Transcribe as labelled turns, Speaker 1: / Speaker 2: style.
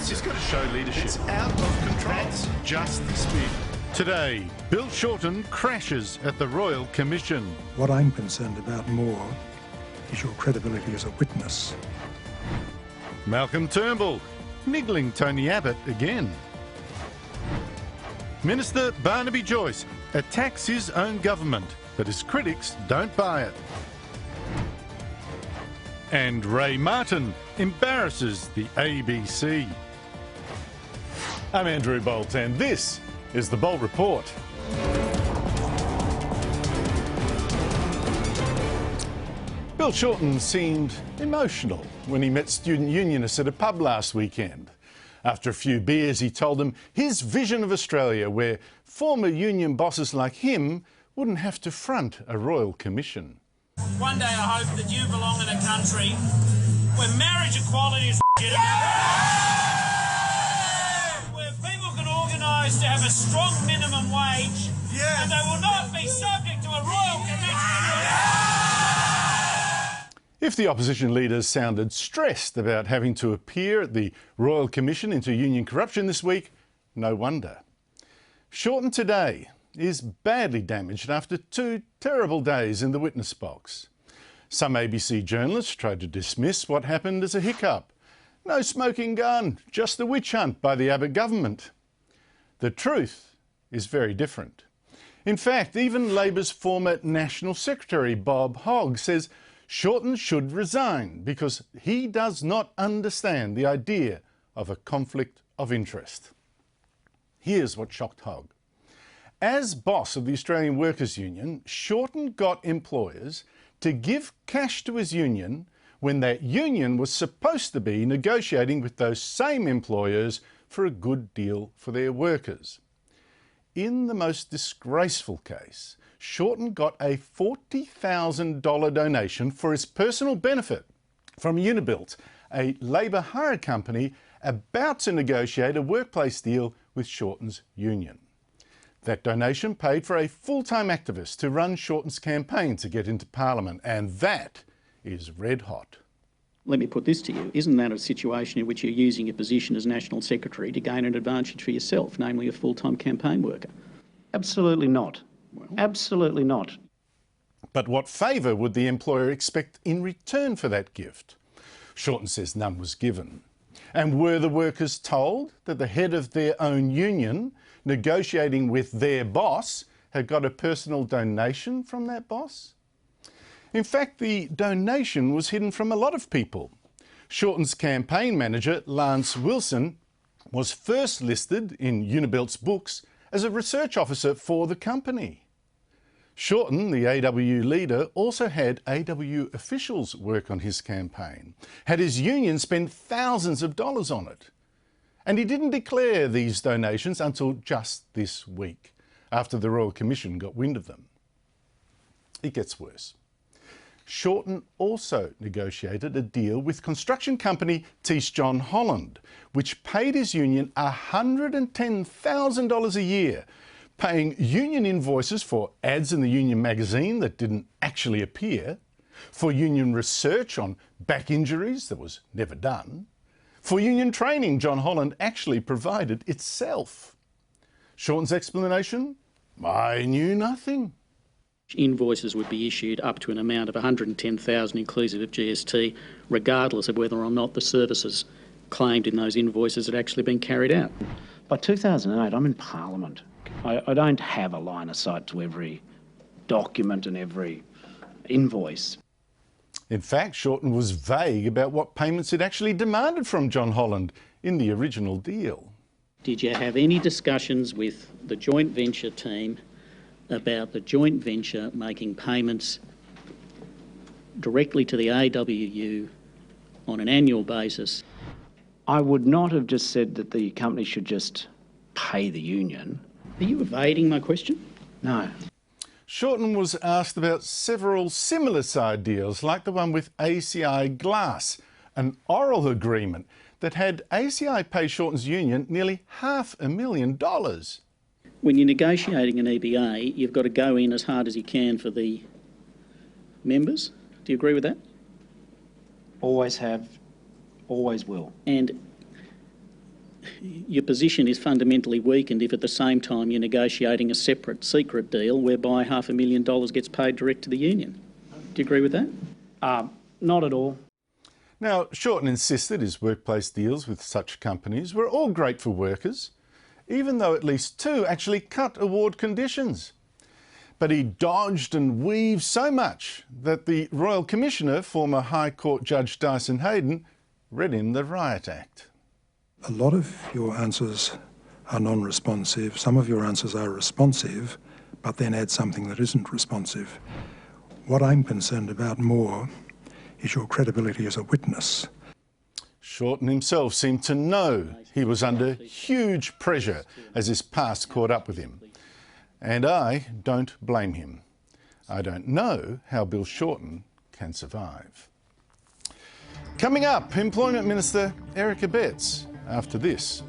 Speaker 1: He's just got to show leadership. It's out of control. That's just the spirit. Today, Bill Shorten crashes at the Royal Commission.
Speaker 2: What I'm concerned about more is your credibility as a witness.
Speaker 1: Malcolm Turnbull niggling Tony Abbott again. Minister Barnaby Joyce attacks his own government, but his critics don't buy it. And Ray Martin embarrasses the ABC.
Speaker 3: I'm Andrew Bolt, and this is the Bolt Report. Bill Shorten seemed emotional when he met student unionists at a pub last weekend. After a few beers, he told them his vision of Australia, where former union bosses like him wouldn't have to front a royal commission.
Speaker 4: One day I hope that you belong in a country where marriage equality is where people can organise to have a strong minimum wage, and they will not be subject to a royal commission.
Speaker 3: If the opposition leaders sounded stressed about having to appear at the Royal Commission into union corruption this week, no wonder. Shorten today is badly damaged after 2 terrible days in the witness box. Some ABC journalists tried to dismiss what happened as a hiccup. No smoking gun, just a witch hunt by the Abbott government. The truth is very different. In fact, even Labor's former National Secretary Bob Hogg says Shorten should resign because he does not understand the idea of a conflict of interest. Here's what shocked Hogg. As boss of the Australian Workers' Union, Shorten got employers to give cash to his union when that union was supposed to be negotiating with those same employers for a good deal for their workers. In the most disgraceful case, Shorten got a $40,000 donation for his personal benefit from Unibuilt, a Labor hire company about to negotiate a workplace deal with Shorten's union. That donation paid for a full-time activist to run Shorten's campaign to get into Parliament, and that is red hot.
Speaker 5: Let me put this to you. Isn't that a situation in which you're using your position as National Secretary to gain an advantage for yourself, namely a full-time campaign worker? Absolutely not. Well, absolutely not.
Speaker 3: But what favour would the employer expect in return for that gift? Shorten says none was given. And were the workers told that the head of their own union, negotiating with their boss, had got a personal donation from that boss? In fact, the donation was hidden from a lot of people. Shorten's campaign manager, Lance Wilson, was first listed in Unibuilt's books as a research officer for the company. Shorten, the AW leader, also had AW officials work on his campaign, had his union spend thousands of dollars on it. And he didn't declare these donations until just this week, after the Royal Commission got wind of them. It gets worse. Shorten also negotiated a deal with construction company Thiess John Holland, which paid his union $110,000 a year, paying union invoices for ads in the union magazine that didn't actually appear, for union research on back injuries that was never done, for union training John Holland actually provided itself. Shorten's explanation? I knew nothing.
Speaker 5: Invoices would be issued up to an amount of $110,000 inclusive of GST, regardless of whether or not the services claimed in those invoices had actually been carried out. By 2008, I'm in Parliament. I don't have a line of sight to every document and every invoice.
Speaker 3: In fact, Shorten was vague about what payments it actually demanded from John Holland in the original deal.
Speaker 5: Did you have any discussions with the joint venture team about the joint venture making payments directly to the AWU on an annual basis? I would not have just said that the company should just pay the union. Are you evading my question? No.
Speaker 3: Shorten was asked about several similar side deals, like the one with ACI Glass, an oral agreement that had ACI pay Shorten's union nearly $500,000.
Speaker 5: When you're negotiating an EBA, you've got to go in as hard as you can for the members. Do you agree with that?
Speaker 6: Always have, always will. And,
Speaker 5: your position is fundamentally weakened if at the same time you're negotiating a separate secret deal whereby $500,000 gets paid direct to the union. Do you agree with that?
Speaker 6: Not at all.
Speaker 3: Now, Shorten insists that his workplace deals with such companies were all great for workers, even though at least 2 actually cut award conditions. But he dodged and weaved so much that the Royal Commissioner, former High Court Judge Dyson Hayden, read him the Riot Act.
Speaker 2: A lot of your answers are non-responsive. Some of your answers are responsive, but then add something that isn't responsive. What I'm concerned about more is your credibility as a witness.
Speaker 3: Shorten himself seemed to know he was under huge pressure as his past caught up with him. And I don't blame him. I don't know how Bill Shorten can survive. Coming up, Employment Minister Eric Abetz after this.